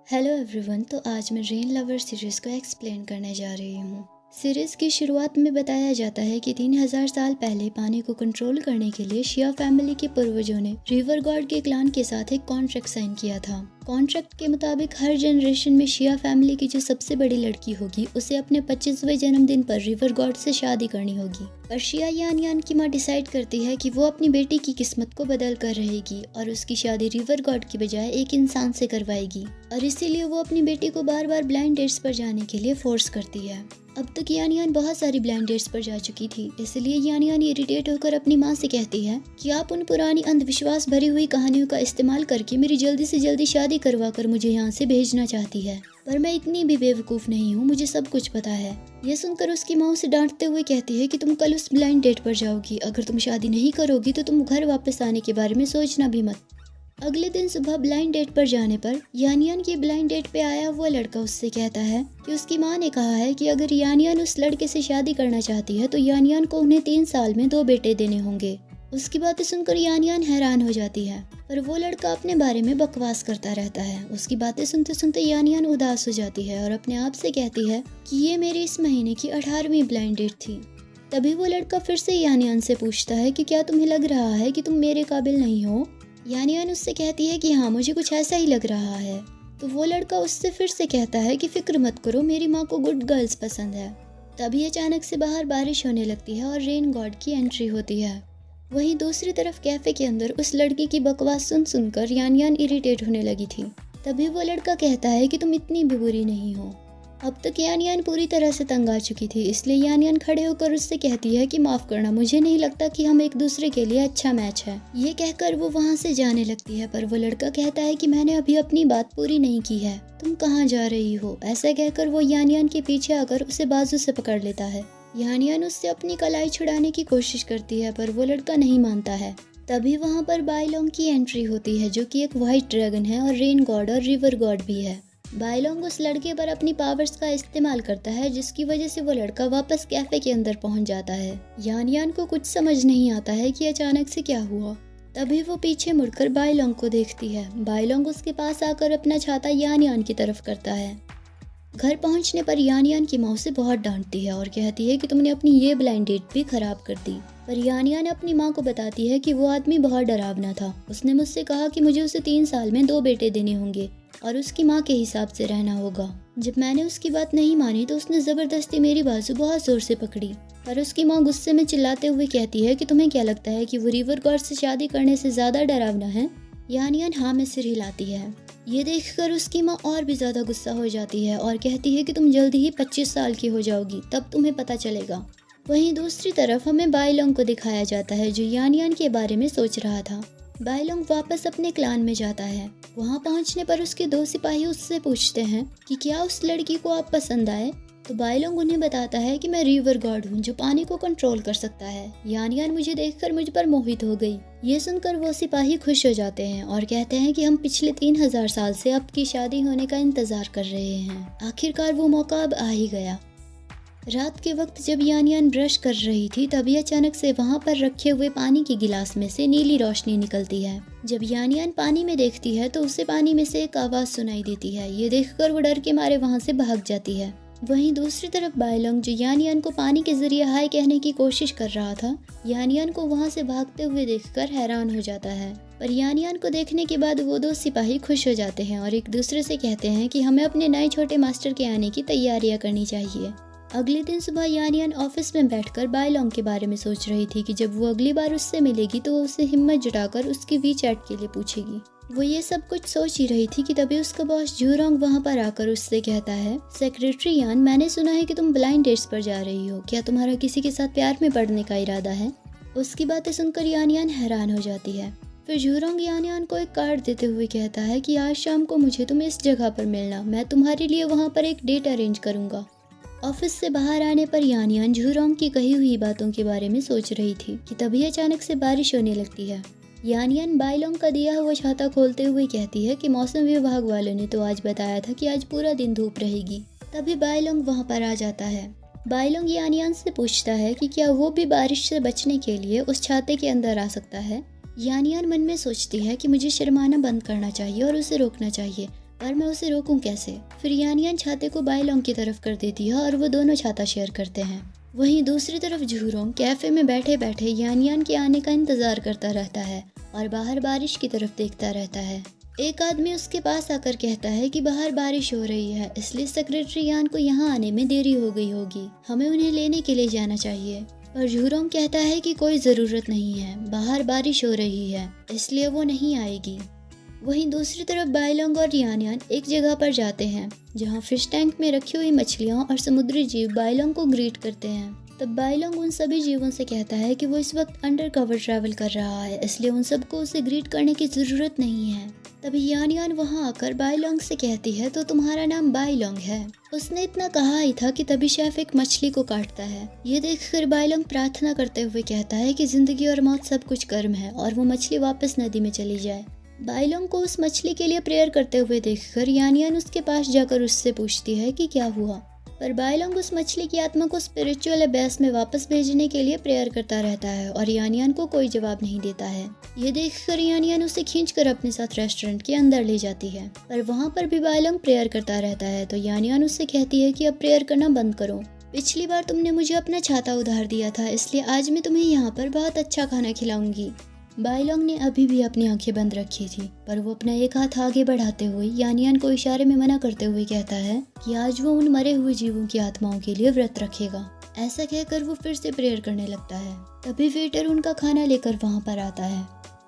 Hello everyone. तो आज मैं रेन लवर सीरीज़ को एक्सप्लेन करने जा रही हूँ। सीरीज़ की शुरुआत में बताया जाता है कि 3000 साल पहले पानी को कंट्रोल करने के लिए शिया फैमिली के पूर्वजों ने रिवर गॉड के क्लान के साथ एक कॉन्ट्रैक्ट साइन किया था। कॉन्ट्रैक्ट के मुताबिक हर जनरेशन में शिया फैमिली की जो सबसे बड़ी लड़की होगी उसे अपने 25वें जन्मदिन पर रिवर गॉड से शादी करनी होगी। पर शिया यान की माँ डिसाइड करती है कि वो अपनी बेटी की किस्मत को बदल कर रहेगी और उसकी शादी रिवर गॉड की बजाय एक इंसान से करवाएगी, और इसीलिए वो अपनी बेटी को बार बार ब्लाइंड डेट्स पर जाने के लिए फोर्स करती है। अब तक यान बहुत सारी ब्लाइंड डेट्स पर जा चुकी थी, इसलिए यान इरिटेट होकर अपनी माँ से कहती है कि आप उन पुरानी अंधविश्वास भरी हुई कहानियों का इस्तेमाल करके मेरी जल्दी से जल्दी शादी करवा कर मुझे यहाँ से भेजना चाहती है। पर मैं इतनी भी बेवकूफ़ नहीं हूँ, मुझे सब कुछ पता है। यह सुनकर उसकी माँ उसे डांटते हुए कहती है कि तुम कल उस ब्लाइंड डेट पर जाओगी, अगर तुम शादी नहीं करोगी तो तुम घर वापस आने के बारे में सोचना भी मत। अगले दिन सुबह ब्लाइंड डेट पर जाने पर यान की ब्लाइंड डेट पे आया हुआ लड़का उससे कहता है कि उसकी माँ ने कहा है कि अगर यान उस लड़के से शादी करना चाहती है तो यान को उन्हें 3 साल में 2 बेटे देने होंगे। उसकी बातें सुनकर यान हैरान हो जाती है, पर वो लड़का अपने बारे में बकवास करता रहता है। उसकी बातें सुनते सुनते यान उदास हो जाती है और अपने आप से कहती है कि ये मेरी इस महीने की 18वीं ब्लाइंड डेट थी। तभी वो लड़का फिर से यान से पूछता है कि क्या तुम्हें लग रहा है कि तुम मेरे काबिल नहीं हो। यान उससे कहती है कि हाँ, मुझे कुछ ऐसा ही लग रहा है। तो वो लड़का उससे फिर से कहता है कि फिक्र मत करो, मेरी माँ को गुड गर्ल्स पसंद है। तभी अचानक से बाहर बारिश होने लगती है और रेन गॉड की एंट्री होती है। वहीं दूसरी तरफ कैफे के अंदर उस लड़की की बकवास सुनकर यान इरिटेट होने लगी थी। तभी वो लड़का कहता है कि तुम इतनी भी बुरी नहीं हो। अब तक यान पूरी तरह से तंग आ चुकी थी, इसलिए यान खड़े होकर उससे कहती है कि माफ करना, मुझे नहीं लगता कि हम एक दूसरे के लिए अच्छा मैच है। ये कहकर वो वहाँ से जाने लगती है, पर वो लड़का कहता है कि मैंने अभी अपनी बात पूरी नहीं की है, तुम कहाँ जा रही हो। ऐसा कहकर वो यान के पीछे आकर उसे बाजू से पकड़ लेता है। यान उससे अपनी कलाई छुड़ाने की कोशिश करती है, पर वो लड़का नहीं मानता है। तभी वहाँ पर बाइलोंग की एंट्री होती है, जो कि एक व्हाइट ड्रैगन है और रेन गॉड और रिवर गॉड भी है। बाइलोंग उस लड़के पर अपनी पावर्स का इस्तेमाल करता है, जिसकी वजह से वो लड़का वापस कैफे के अंदर पहुंच जाता है। यान को कुछ समझ नहीं आता है कि अचानक से क्या हुआ। तभी वो पीछे मुड़कर बाइलोंग को देखती है। बाइलोंग उसके पास आकर अपना छाता यान की तरफ करता है। घर पहुंचने पर यान की माँ उसे बहुत डांटती है और कहती है कि तुमने अपनी ये ब्लाइंड डेट भी खराब कर दी। पर यान अपनी माँ को बताती है कि वो आदमी बहुत डरावना था। उसने मुझसे कहा कि मुझे उसे 3 साल में 2 बेटे देने होंगे और उसकी माँ के हिसाब से रहना होगा। जब मैंने उसकी बात नहीं मानी तो उसने जबरदस्ती मेरी बाजू बहुत जोर से पकड़ी। पर उसकी माँ गुस्से में चिल्लाते हुए कहती है कि तुम्हें क्या लगता है कि वो रिवर गॉड से शादी करने से ज्यादा डरावना है। यान हाँ में सिर हिलाती है। ये देखकर उसकी माँ और भी ज्यादा गुस्सा हो जाती है और कहती है कि तुम जल्दी ही 25 साल की हो जाओगी, तब तुम्हें पता चलेगा। वहीं दूसरी तरफ हमें बाइलोंग को दिखाया जाता है, जो यान के बारे में सोच रहा था। बाइलोंग वापस अपने क्लान में जाता है। वहां पहुंचने पर उसके 2 सिपाही उससे पूछते हैं कि क्या उस लड़की को आप पसंद आए। तो बाइलोंग उन्हें बताता है कि मैं रिवर गॉड हूँ जो पानी को कंट्रोल कर सकता है। यान मुझे देखकर मुझ पर मोहित हो गई। ये सुनकर वो सिपाही खुश हो जाते हैं और कहते हैं कि हम पिछले 3000 साल से आपकी शादी होने का इंतजार कर रहे हैं। आखिरकार वो मौका अब आ ही गया। रात के वक्त जब यान ब्रश कर रही थी, तभी अचानक से वहां पर रखे हुए पानी के गिलास में से नीली रोशनी निकलती है। जब यान पानी में देखती है तो उसे पानी में से एक आवाज सुनाई देती है। ये देखकर वो डर के मारे वहां से भाग जाती है। वहीं दूसरी तरफ बाइलोंग, जो यान को पानी के जरिए हाय कहने की कोशिश कर रहा था, यान को वहां से भागते हुए देखकर हैरान हो जाता है। पर यान को देखने के बाद वो 2 सिपाही खुश हो जाते हैं और एक दूसरे से कहते हैं कि हमें अपने नए छोटे मास्टर के आने की तैयारियां करनी चाहिए। अगले दिन सुबह यान ऑफिस में बैठकर बाइलोंग के बारे में सोच रही थी कि जब वो अगली बार उससे मिलेगी तो वो उसे हिम्मत जुटाकर उसकी वीचैट के लिए पूछेगी। वो ये सब कुछ सोच ही रही थी कि तभी उसका बॉस जूरोंग वहां पर आकर उससे कहता है, सेक्रेटरी यान, मैंने सुना है कि तुम ब्लाइंड डेट्स पर जा रही हो, क्या तुम्हारा किसी के साथ प्यार में पड़ने का इरादा है। उसकी बातें सुनकर यान हैरान हो जाती है। फिर जूरोंग यान को एक कार्ड देते हुए कहता है कि आज शाम को मुझे तुम इस जगह पर मिलना, मैं तुम्हारे लिए वहाँ पर एक डेट अरेंज करूंगा। ऑफिस से बाहर आने पर यान जूरोंग की कही हुई बातों के बारे में सोच रही थी कि तभी अचानक से बारिश होने लगती है। यान बाइलोंग का दिया हुआ छाता खोलते हुए कहती है कि मौसम विभाग वालों ने तो आज बताया था कि आज पूरा दिन धूप रहेगी। तभी बाइलोंग वहां पर आ जाता है। बाइलोंग यान से पूछता है कि क्या वो भी बारिश से बचने के लिए उस छाते के अंदर आ सकता है। यान मन में सोचती है कि मुझे शर्माना बंद करना चाहिए और उसे रोकना चाहिए, पर मैं उसे रोकूं कैसे। फिर यानियान छाते को बाईलोंग की तरफ कर देती है और वो दोनों छाता शेयर करते हैं। वहीं दूसरी तरफ झूरोंग कैफे में बैठे बैठे यानियान के आने का इंतजार करता रहता है और बाहर बारिश की तरफ देखता रहता है। एक आदमी उसके पास आकर कहता है कि बाहर बारिश हो रही है, इसलिए सेक्रेटरी यान को यहाँ आने में देरी हो गई होगी, हमें उन्हें लेने के लिए जाना चाहिए। पर झूरोंग कहता है कि कोई ज़रूरत नहीं है, बाहर बारिश हो रही है, इसलिए वो नहीं आएगी। वहीं दूसरी तरफ बाईलोंग और यानियान एक जगह पर जाते हैं जहाँ फिश टैंक में रखी हुई मछलियाँ और समुद्री जीव बाईलोंग को ग्रीट करते हैं। तब बाईलोंग उन सभी जीवों से कहता है कि वो इस वक्त अंडर कवर ट्रैवल कर रहा है, इसलिए उन सबको उसे ग्रीट करने की ज़रूरत नहीं है। तभी यानियान वहाँ आकर बाईलोंग से कहती है, तो तुम्हारा नाम बाईलोंग है। उसने इतना कहा ही था कि तभी शेफ एक मछली को काटता है। ये देखकर बाईलोंग प्रार्थना करते हुए कहता है कि जिंदगी और मौत सब कुछ कर्म है और वो मछली वापस नदी में चली जाए। बाईलोंग को उस मछली के लिए प्रेयर करते हुए देखकर यानियान उसके पास जाकर उससे पूछती है कि क्या हुआ। पर बाईलोंग उस मछली की आत्मा को स्पिरिचुअल अभ्यास में वापस भेजने के लिए प्रेयर करता रहता है और यानियान को कोई जवाब नहीं देता है। ये देखकर यानियान उसे खींचकर अपने साथ रेस्टोरेंट के अंदर ले जाती है, पर वहाँ पर भी बाईलोंग प्रेयर करता रहता है। तो यानियान उससे कहती है कि अब प्रेयर करना बंद करो, पिछली बार तुमने मुझे अपना छाता उधार दिया था, इसलिए आज मैं तुम्हें यहाँ पर बहुत अच्छा खाना खिलाऊंगी। बाईलोंग ने अभी भी अपनी आंखें बंद रखी थी, पर वो अपना एक हाथ आगे बढ़ाते हुए यानियान को इशारे में मना करते हुए कहता है कि आज वो उन मरे हुए जीवों की आत्माओं के लिए व्रत रखेगा। ऐसा कहकर वो फिर से प्रेयर करने लगता है। तभी वेटर उनका खाना लेकर वहाँ पर आता है।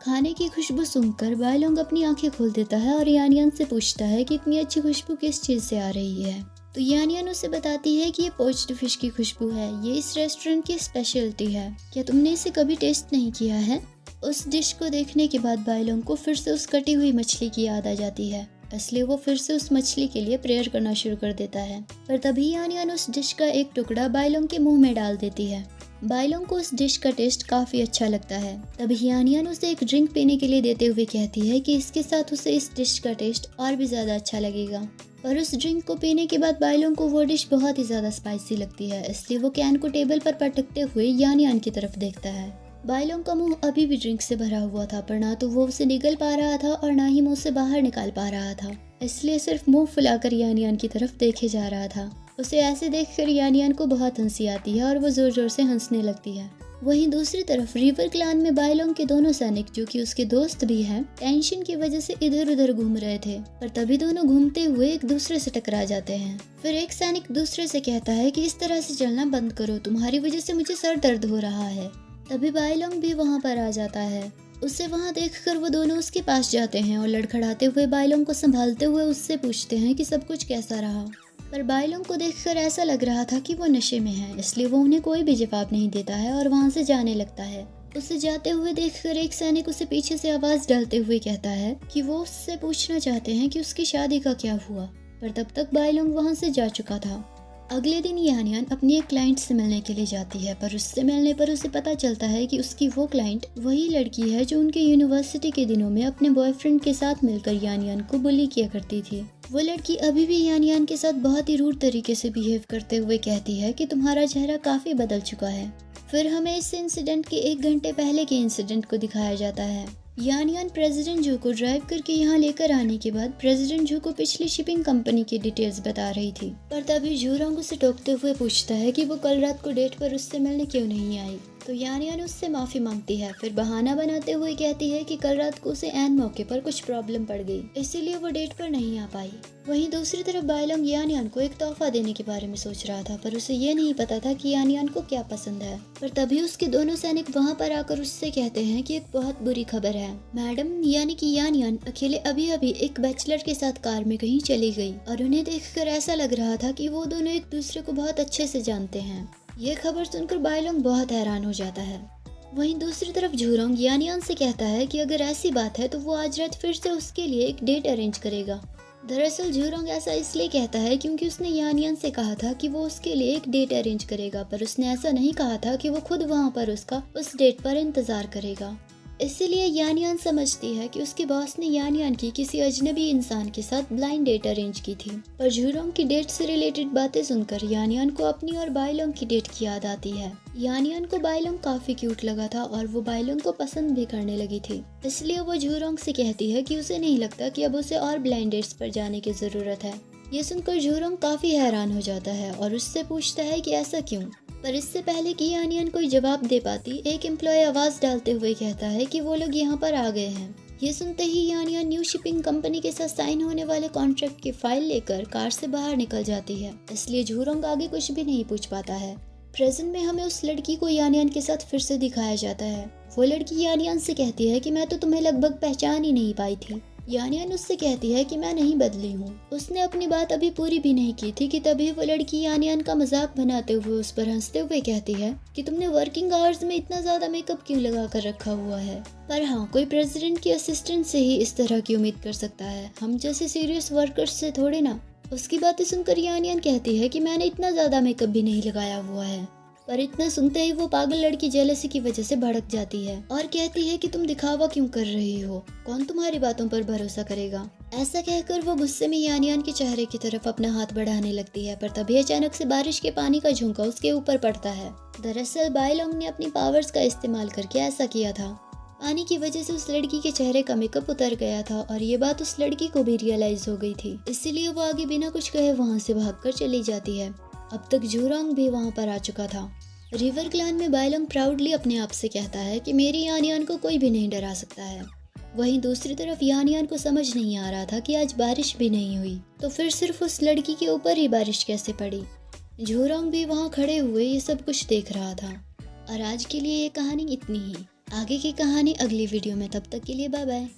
खाने की खुशबू सुनकर बाईलोंग अपनी आंखें खोल देता है और यानियान से पूछता है कि इतनी अच्छी खुशबू किस चीज़ से आ रही है। तो यानियान उसे बताती है कि ये पोच्ड फिश की खुशबू है, ये इस रेस्टोरेंट की स्पेशलिटी है, क्या तुमने इसे कभी टेस्ट नहीं किया है। उस डिश को देखने के बाद बाईलोंग को फिर से उस कटी हुई मछली की याद आ जाती है, इसलिए वो फिर से उस मछली के लिए प्रेयर करना शुरू कर देता है। पर तभी यानियान उस डिश का एक टुकड़ा बाईलोंग के मुंह में डाल देती है। बाईलोंग को उस डिश का टेस्ट काफ़ी अच्छा लगता है। तभी यानियान उसे एक ड्रिंक पीने के लिए देते हुए कहती है कि इसके साथ उसे इस डिश का टेस्ट और भी ज़्यादा अच्छा लगेगा। पर उस ड्रिंक को पीने के बाद बाईलोंग को वो डिश बहुत ही ज़्यादा स्पाइसी लगती है, इसलिए वो कैन को टेबल पर पटकते हुए यानियान की तरफ देखता है। बाईलोंग का मुंह अभी भी ड्रिंक से भरा हुआ था, पर ना तो वो उसे निगल पा रहा था और ना ही मुंह से बाहर निकाल पा रहा था, इसलिए सिर्फ मुंह फुलाकर यानियान की तरफ देखे जा रहा था। उसे ऐसे देखकर यानियान को बहुत हंसी आती है और वो जोर जोर से हंसने लगती है। वहीं दूसरी तरफ रिवर क्लान में बाईलोंग के दोनों सैनिक, जो कि उसके दोस्त भी हैं, टेंशन की वजह से इधर उधर घूम रहे थे, पर तभी दोनों घूमते हुए एक दूसरे से टकरा जाते हैं। फिर एक सैनिक दूसरे से कहता है कि इस तरह से चलना बंद करो, तुम्हारी वजह से मुझे सर दर्द हो रहा है। तभी बाईलोंग भी वहाँ पर आ जाता है। उसे वहाँ देखकर वो दोनों उसके पास जाते हैं और लड़खड़ाते हुए बाईलोंग को संभालते हुए उससे पूछते हैं कि सब कुछ कैसा रहा। पर बाईलोंग को देखकर ऐसा लग रहा था कि वो नशे में है, इसलिए वो उन्हें कोई भी जवाब नहीं देता है और वहाँ से जाने लगता है। उसे जाते हुए देखकर एक सैनिक उसे पीछे से आवाज डालते हुए कहता है कि वो उससे पूछना चाहते हैं कि उसकी शादी का क्या हुआ, पर तब तक बाईलोंग वहाँ से जा चुका था। अगले दिन यानियान अपनी एक क्लाइंट से मिलने के लिए जाती है, पर उससे मिलने पर उसे पता चलता है कि उसकी वो क्लाइंट वही लड़की है जो उनके यूनिवर्सिटी के दिनों में अपने बॉयफ्रेंड के साथ मिलकर यानियान को बुली किया करती थी। वो लड़की अभी भी यानियान के साथ बहुत ही रूड तरीके से बिहेव करते हुए कहती है कि तुम्हारा चेहरा काफी बदल चुका है। फिर हमें इस इंसिडेंट के 1 घंटे पहले के इंसिडेंट को दिखाया जाता है। यानियान प्रेसिडेंट जू को ड्राइव करके यहाँ लेकर आने के बाद प्रेसिडेंट जू को पिछली शिपिंग कंपनी की डिटेल्स बता रही थी, पर तभी झूरोंग उसे टोकते हुए पूछता है कि वो कल रात को डेट पर उससे मिलने क्यों नहीं आई। तो यानियान उससे माफी मांगती है, फिर बहाना बनाते हुए कहती है कि कल रात को उसे ऐन मौके पर कुछ प्रॉब्लम पड़ गई, इसीलिए वो डेट पर नहीं आ पाई। वहीं दूसरी तरफ बाईलोंग यानियान को एक तोहफा देने के बारे में सोच रहा था, पर उसे ये नहीं पता था कि यानियान को क्या पसंद है। पर तभी उसके दोनों सैनिक वहाँ पर आकर उससे कहते हैं कि एक बहुत बुरी खबर है। मैडम यानी कि यानियान अकेले अभी अभी एक बैचलर के साथ कार में कहीं चली गई और उन्हें देखकर ऐसा लग रहा था कि वो दोनों एक दूसरे को बहुत अच्छे से जानते हैं। ये खबर सुनकर बाईलोंग बहुत हैरान हो जाता है। वहीं दूसरी तरफ झूरोंग यानियान से कहता है कि अगर ऐसी बात है तो वो आज रात फिर से उसके लिए एक डेट अरेंज करेगा। दरअसल झूरोंग ऐसा इसलिए कहता है क्योंकि उसने यानियान से कहा था कि वो उसके लिए एक डेट अरेंज करेगा, पर उसने ऐसा नहीं कहा था कि वो खुद वहाँ पर उसका उस डेट पर इंतजार करेगा। इसीलिए यानियान समझती है कि उसके बॉस ने यानियान की किसी अजनबी इंसान के साथ ब्लाइंड डेट अरेंज की थी। पर झूरोंग की डेट से रिलेटेड बातें सुनकर यानियान को अपनी और बाइलोंग की डेट की याद आती है। यानियान को बाइलोंग काफी क्यूट लगा था और वो बाइलोंग को पसंद भी करने लगी थी। इसलिए वो झूरोंग से कहती है कि उसे नहीं लगता कि अब उसे और ब्लाइंड डेट्स पर जाने की जरूरत है। ये सुनकर झूरोंग काफी हैरान हो जाता है और उससे पूछता है कि ऐसा क्यों। पर इससे पहले कि यानियान कोई जवाब दे पाती, एक एम्प्लॉय आवाज डालते हुए कहता है कि वो लोग यहाँ पर आ गए हैं। ये सुनते ही यानियान न्यू शिपिंग कंपनी के साथ साइन होने वाले कॉन्ट्रैक्ट की फाइल लेकर कार से बाहर निकल जाती है। इसलिए झूरोंग आगे कुछ भी नहीं पूछ पाता है। प्रेजेंट में हमें उस लड़की को यानियान के साथ फिर से दिखाया जाता है। वो लड़की यानियान से कहती है कि मैं तो तुम्हें लगभग पहचान ही नहीं पाई थी। यानियान उससे कहती है कि मैं नहीं बदली हूँ। उसने अपनी बात अभी पूरी भी नहीं की थी कि तभी वो लड़की यानियान का मजाक बनाते हुए उस पर हंसते हुए कहती है कि तुमने वर्किंग आवर्स में इतना ज्यादा मेकअप क्यों लगा कर रखा हुआ है। पर हाँ, कोई प्रेसिडेंट की असिस्टेंट से ही इस तरह की उम्मीद कर सकता है, हम जैसे सीरियस वर्कर्स से थोड़े ना। उसकी बातें सुनकर यानियान कहती है कि मैंने इतना ज्यादा मेकअप भी नहीं लगाया हुआ है। पर इतना सुनते ही वो पागल लड़की जेलसी की वजह से भड़क जाती है और कहती है कि तुम दिखावा क्यों कर रही हो, कौन तुम्हारी बातों पर भरोसा करेगा। ऐसा कहकर वो गुस्से में यानियान के चेहरे की तरफ अपना हाथ बढ़ाने लगती है। पर तभी अचानक से बारिश के पानी का झोंका उसके ऊपर पड़ता है। दरअसल बाइलोंग ने अपनी पावर्स का इस्तेमाल करके ऐसा किया था। पानी की वजह से उस लड़की के चेहरे का मेकअप उतर गया था और ये बात उस लड़की को भी रियलाइज हो गई थी। इसीलिए वो आगे बिना कुछ कहे वहाँ से भागकर चली जाती है। अब तक झूरोंग भी वहाँ पर आ चुका था। रिवर क्लान में बाइलोंग प्राउडली अपने आप से कहता है कि मेरी यानियान को कोई भी नहीं डरा सकता है। वहीं दूसरी तरफ यानियान को समझ नहीं आ रहा था कि आज बारिश भी नहीं हुई तो फिर सिर्फ उस लड़की के ऊपर ही बारिश कैसे पड़ी। झूरोंग भी वहाँ खड़े हुए ये सब कुछ देख रहा था। और आज के लिए ये कहानी इतनी ही। आगे की कहानी अगली वीडियो में, तब तक के लिए बाय बाय।